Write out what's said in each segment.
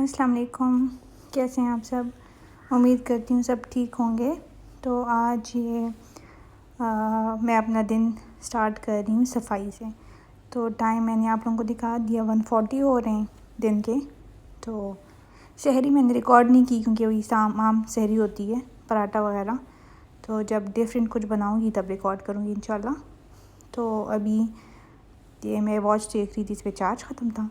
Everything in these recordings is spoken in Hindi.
अस्सलाम वालेकुम। कैसे हैं आप सब? उम्मीद करती हूँ सब ठीक होंगे। तो आज मैं अपना दिन स्टार्ट कर रही हूँ सफाई से। तो टाइम मैंने आप लोगों को दिखा दिया, 1:40 हो रहे हैं दिन के। तो शहरी मैंने रिकॉर्ड नहीं की क्योंकि वही आम शहरी होती है, पराठा वगैरह। तो जब डिफरेंट कुछ बनाऊँगी तब रिकॉर्ड करूँगी इंशाल्लाह। तो अभी ये मैं वॉच देख रही थी, इस पर चार्ज ख़त्म था।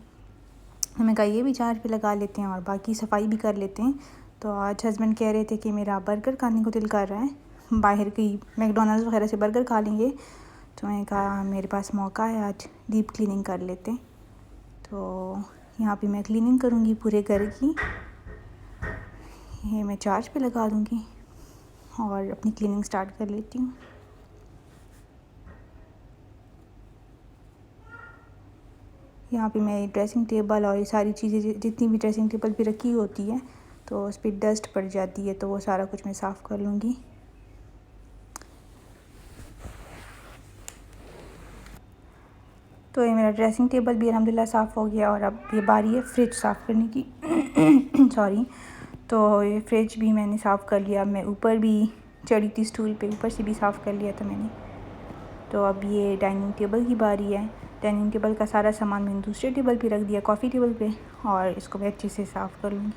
हमें कहा ये भी चार्ज पे लगा लेते हैं और बाकी सफाई भी कर लेते हैं। तो आज हस्बैंड कह रहे थे कि मेरा बर्गर खाने को दिल कर रहा है, बाहर कहीं मैकडोनल्ड्स वगैरह से बर्गर खा लेंगे। तो मैंने कहा मेरे पास मौका है, आज डीप क्लीनिंग कर लेते हैं। तो यहाँ पे मैं क्लीनिंग करूँगी पूरे घर की। ये मैं चार्ज पे लगा दूँगी और अपनी क्लीनिंग स्टार्ट कर लेती हूँ। यहाँ पे मैं ड्रेसिंग टेबल और ये सारी चीज़ें जितनी भी ड्रेसिंग टेबल पे रखी होती है तो उस पर डस्ट पड़ जाती है, तो वो सारा कुछ मैं साफ़ कर लूँगी। तो ये मेरा ड्रेसिंग टेबल भी अल्हम्दुलिल्लाह साफ़ हो गया और अब ये बारी है फ्रिज साफ़ करने की। सॉरी। तो ये फ्रिज भी मैंने साफ़ कर लिया। मैं ऊपर भी चढ़ी थी स्टूल पे, ऊपर से भी साफ़ कर लिया था मैंने। तो अब ये डाइनिंग टेबल की बारी है। डाइनिंग टेबल का सारा सामान मैंने दूसरे टेबल पे रख दिया, कॉफ़ी टेबल पे, और इसको मैं अच्छे से साफ़ कर लूँगी।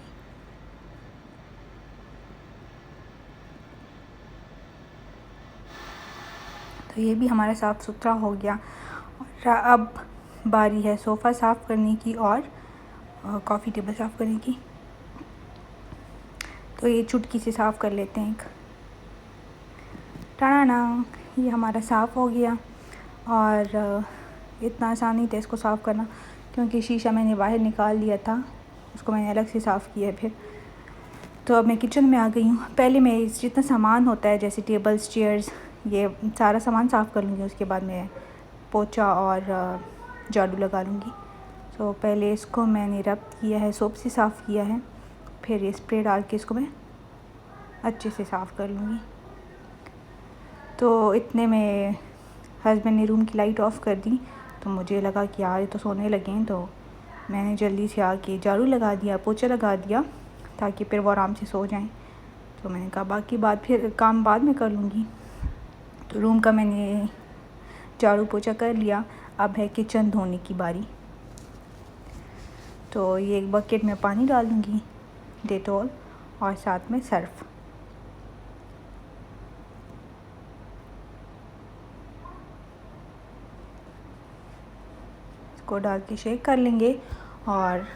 तो ये भी हमारा साफ़ सुथरा हो गया। और अब बारी है सोफ़ा साफ़ करने की और कॉफ़ी टेबल साफ़ करने की। तो ये चुटकी से साफ़ कर लेते हैं। एक टाना, ये हमारा साफ़ हो गया। और इतना आसान नहीं था इसको साफ़ करना क्योंकि शीशा मैंने बाहर निकाल लिया था, उसको मैंने अलग से साफ़ किया है फिर। तो अब मैं किचन में आ गई हूँ। पहले मैं जितना सामान होता है जैसे टेबल्स, चेयर्स, ये सारा सामान साफ़ कर लूँगी। उसके बाद मैं पोछा और झाड़ू लगा लूँगी। तो पहले इसको मैंने रब किया है, सोप से साफ़ किया है, फिर ये स्प्रे डाल के इसको मैं अच्छे से साफ़ कर लूँगी। तो इतने में हस्बैंड ने रूम की लाइट ऑफ़ कर दी। तो मुझे लगा कि यार ये तो सोने लगे हैं, तो मैंने जल्दी से आके झाड़ू लगा दिया, पोछा लगा दिया ताकि फिर वो आराम से सो जाएं। तो मैंने कहा बाकी बात फिर काम बाद में कर लूँगी। तो रूम का मैंने झाड़ू पोछा कर लिया। अब है किचन धोने की बारी। तो ये एक बकेट में पानी डाल दूँगी, डेटॉल और साथ में सर्फ़। इसको डाल के शेक कर लेंगे और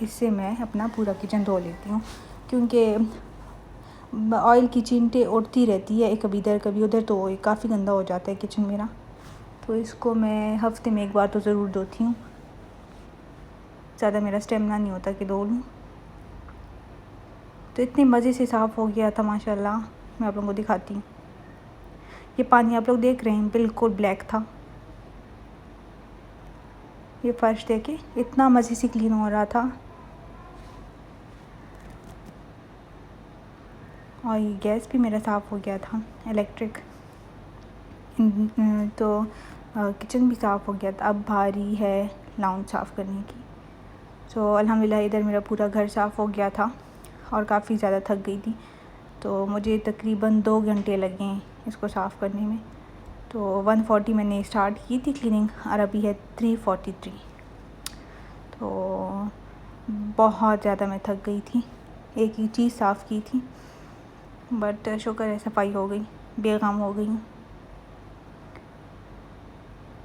इससे मैं अपना पूरा किचन धो लेती हूँ क्योंकि ऑयल की चींटे उड़ती रहती है, कभी इधर कभी उधर, तो काफ़ी गंदा हो जाता है किचन मेरा। तो इसको मैं हफ़्ते में एक बार तो ज़रूर धोती हूँ, ज़्यादा मेरा स्टेमिना नहीं होता कि धो लूँ। तो इतने मज़े से साफ़ हो गया था माशाल्लाह। मैं आप लोगों को दिखाती हूँ। ये पानी आप लोग देख रहे हैं बिल्कुल ब्लैक था। ये फर्श देखे इतना मज़े से क्लीन हो रहा था। और ये गैस भी मेरा साफ़ हो गया था, इलेक्ट्रिक। तो किचन भी साफ़ हो गया था। अब बारी है लाउंज साफ़ करने की। तो अल्हम्दुलिल्लाह इधर मेरा पूरा घर साफ़ हो गया था और काफ़ी ज़्यादा थक गई थी। तो मुझे तकरीबन 2 घंटे लगे इसको साफ़ करने में। तो 1:40 मैंने स्टार्ट की थी क्लीनिंग और अभी है 3:43। तो बहुत ज़्यादा मैं थक गई थी, एक ही चीज़ साफ़ की थी, बट शुक्र है सफाई हो गई, बेगम हो गई हूँ।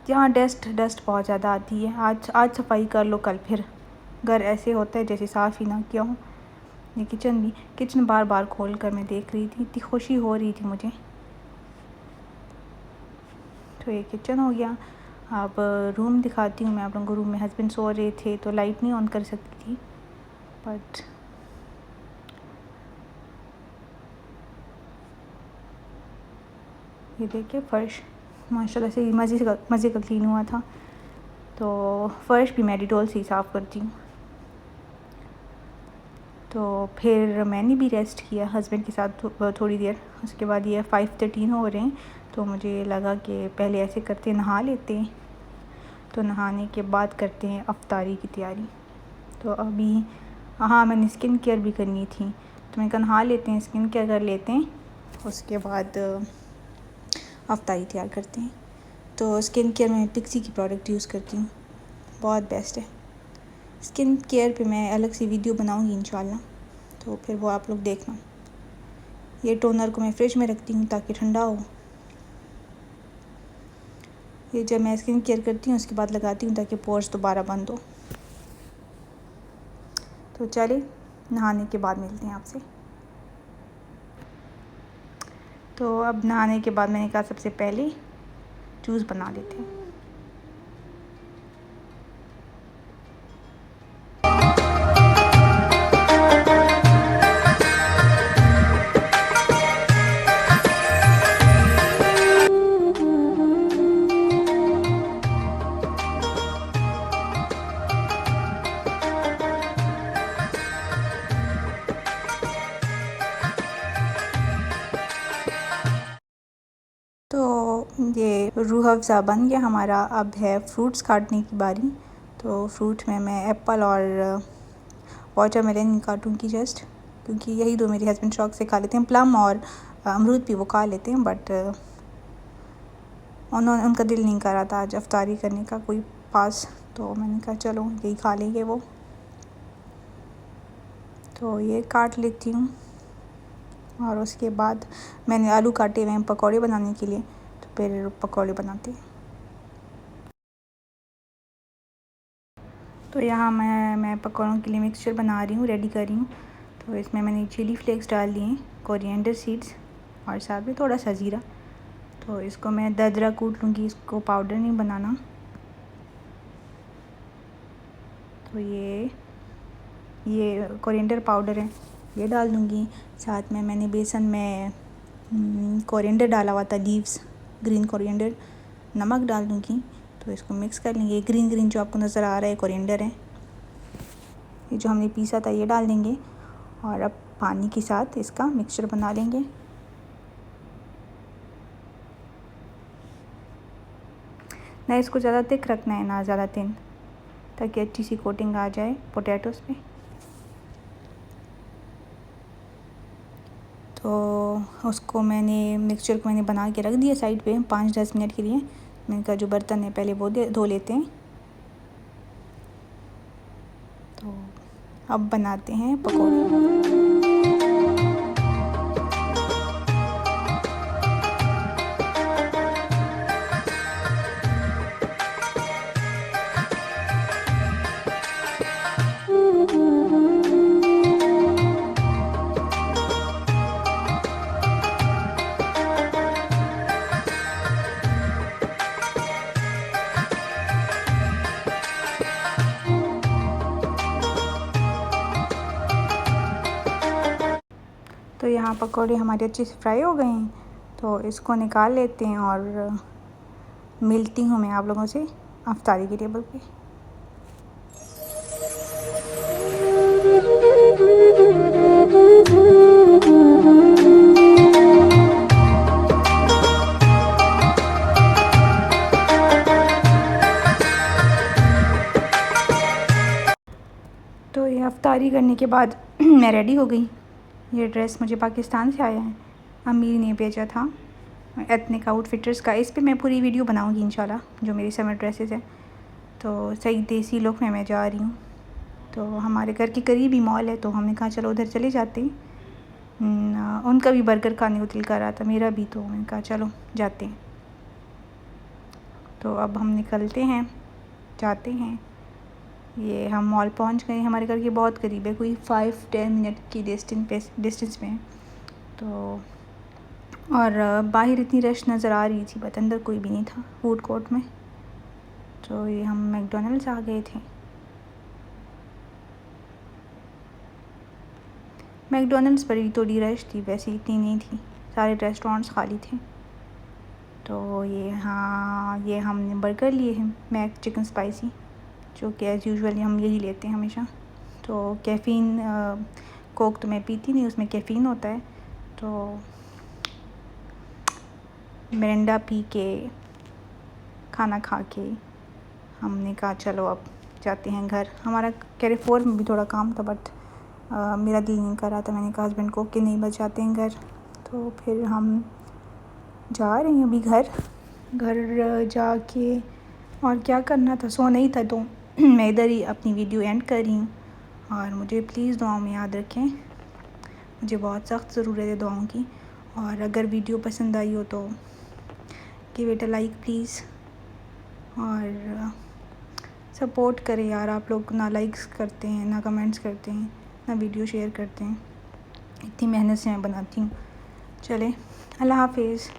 यहाँ डस्ट बहुत ज़्यादा आती है। आज सफाई कर लो, कल फिर घर ऐसे होता है जैसे साफ़ ही ना किया हो। ये किचन बार बार खोल कर मैं देख रही थी, इतनी खुशी हो रही थी मुझे। तो ये किचन हो गया। अब रूम दिखाती हूँ मैं आप लोगों को। रूम में हस्बैंड सो रहे थे तो लाइट नहीं ऑन कर सकती थी, बट ये देखिए फ़र्श माशाल्लाह से मज़े का क्लीन हुआ था। तो फ़र्श भी मैं डेटॉल से ही साफ़ करती हूँ। तो फिर मैंने भी रेस्ट किया हस्बैंड के साथ थोड़ी देर। उसके बाद ये 5:13 हो रहे हैं, तो मुझे लगा कि पहले ऐसे करते नहा लेते हैं, तो नहाने के बाद करते हैं अफ्तारी की तैयारी। तो अभी हाँ मैंने स्किन केयर भी करनी थी, तो मैंने कहा नहा लेते हैं, स्किन केयर कर लेते हैं, उसके बाद अफ्तारी तैयार करते हैं। तो स्किन केयर में पिक्सी की प्रोडक्ट यूज़ करती हूँ, बहुत बेस्ट है। स्किन केयर पे मैं अलग से वीडियो बनाऊँगी इंशाल्लाह, तो फिर वो आप लोग देखना। ये टोनर को मैं फ्रिज में रखती हूँ ताकि ठंडा हो। ये जब मैं स्किन केयर करती हूँ उसके बाद लगाती हूँ ताकि पोर्स दोबारा बंद हो। तो चलिए नहाने के बाद मिलते हैं आपसे। तो अब नहाने के बाद मैंने कहा सबसे पहले जूस बना लेते हैं। तो ये रूह अफ़ज़ा बन गया हमारा। अब है फ्रूट्स काटने की बारी। तो फ्रूट में मैं एप्पल और वाटरमेलन काटूँगी जस्ट, क्योंकि यही दो मेरे हस्बैंड शौक से खा लेते हैं। प्लम और अमरूद भी वो खा लेते हैं, बट उनका दिल नहीं कर रहा था आज अफ्तारी करने का कोई पास, तो मैंने कहा चलो यही खा लेंगे वो। तो ये काट लेती हूँ और उसके बाद मैंने आलू काटे हुए हैं पकौड़े बनाने के लिए, तो फिर पकौड़े बनाते हैं। तो यहाँ मैं पकौड़ों के लिए मिक्सचर बना रही हूँ, रेडी कर रही हूँ। तो इसमें मैंने चिली फ्लेक्स डाल दिए हैं, कोरिएंडर सीड्स और साथ में थोड़ा सा ज़ीरा। तो इसको मैं दरदरा कूट लूँगी, इसको पाउडर नहीं बनाना। तो ये कोरिएंडर पाउडर है, ये डाल दूँगी। साथ में मैंने बेसन में कोरिएंडर डाला हुआ था, लीव्स ग्रीन कोरिएंडर, नमक डाल दूँगी। तो इसको मिक्स कर लेंगे। ग्रीन जो आपको नज़र आ रहा है कोरिएंडर है, ये जो हमने पीसा था ये डाल देंगे और अब पानी के साथ इसका मिक्सचर बना लेंगे। ना इसको ज़्यादा थिक रखना है ना ज़्यादा थिन, ताकि अच्छी सी कोटिंग आ जाए पोटैटोज़ पे। तो उसको मिक्सचर को मैंने बना के रख दिया साइड पे 5-10 मिनट के लिए। मैंने कहा जो बर्तन है पहले वो धो लेते हैं। तो अब बनाते हैं पकौड़े। तो यहाँ पकौड़े हमारे अच्छे से फ्राई हो गए हैं, तो इसको निकाल लेते हैं और मिलती हूँ मैं आप लोगों से अफ्तारी की टेबल पे। तो ये अफ्तारी करने के बाद मैं रेडी हो गई। ये ड्रेस मुझे पाकिस्तान से आया है, अम्मी ने भेजा था, एथनिक आउटफिटर्स का। इस पे मैं पूरी वीडियो बनाऊंगी इंशाल्लाह, जो मेरी समर ड्रेसेस हैं। तो सही देसी लुक में मैं जा रही हूँ। तो हमारे घर के करीब ही मॉल है, तो हमने कहा चलो उधर चले जाते हैं। उनका भी बर्गर खाने को दिल कर रहा था, मेरा भी, तो मैंने कहा चलो जाते हैं। तो अब हम निकलते हैं, जाते हैं। ये हम मॉल पहुंच गए, हमारे घर के बहुत करीब है, कोई 5-10 मिनट की डिस्टेंस में है। तो और बाहर इतनी रश नज़र आ रही थी, बट अंदर कोई भी नहीं था फूड कोर्ट में। तो ये हम मैकडॉनल्ड्स आ गए थे। मैकडॉनल्ड्स पर भी थोड़ी रश थी, वैसे इतनी नहीं थी, सारे रेस्टोरेंट्स खाली थे। तो ये हमने बर्गर लिए हैं, मैक चिकन स्पाइसी, जो कि एज़ यूजुअली हम यही लेते हैं हमेशा। तो कैफ़ीन कोक तो मैं पीती नहीं, उसमें कैफ़ीन होता है। तो मिरिंडा पी के, खाना खा के हमने कहा चलो अब जाते हैं घर। हमारा कैरिफोर में भी थोड़ा काम था, बट मेरा दिल नहीं कर रहा था। मैंने कहा हस्बैंड को कि नहीं बस जाते हैं घर। तो फिर हम जा रहे हैं अभी घर जाके, और क्या करना था, सोना ही था। तो मैं इधर ही अपनी वीडियो एंड कर रही हूँ। और मुझे प्लीज़ दुआओं में याद रखें, मुझे बहुत सख्त ज़रूरत है दुआओं की। और अगर वीडियो पसंद आई हो तो give it a like please, और सपोर्ट करें यार। आप लोग ना लाइक्स करते हैं, ना कमेंट्स करते हैं, ना वीडियो शेयर करते हैं। इतनी मेहनत से मैं बनाती हूँ। चले, अल्लाह हाफिज़।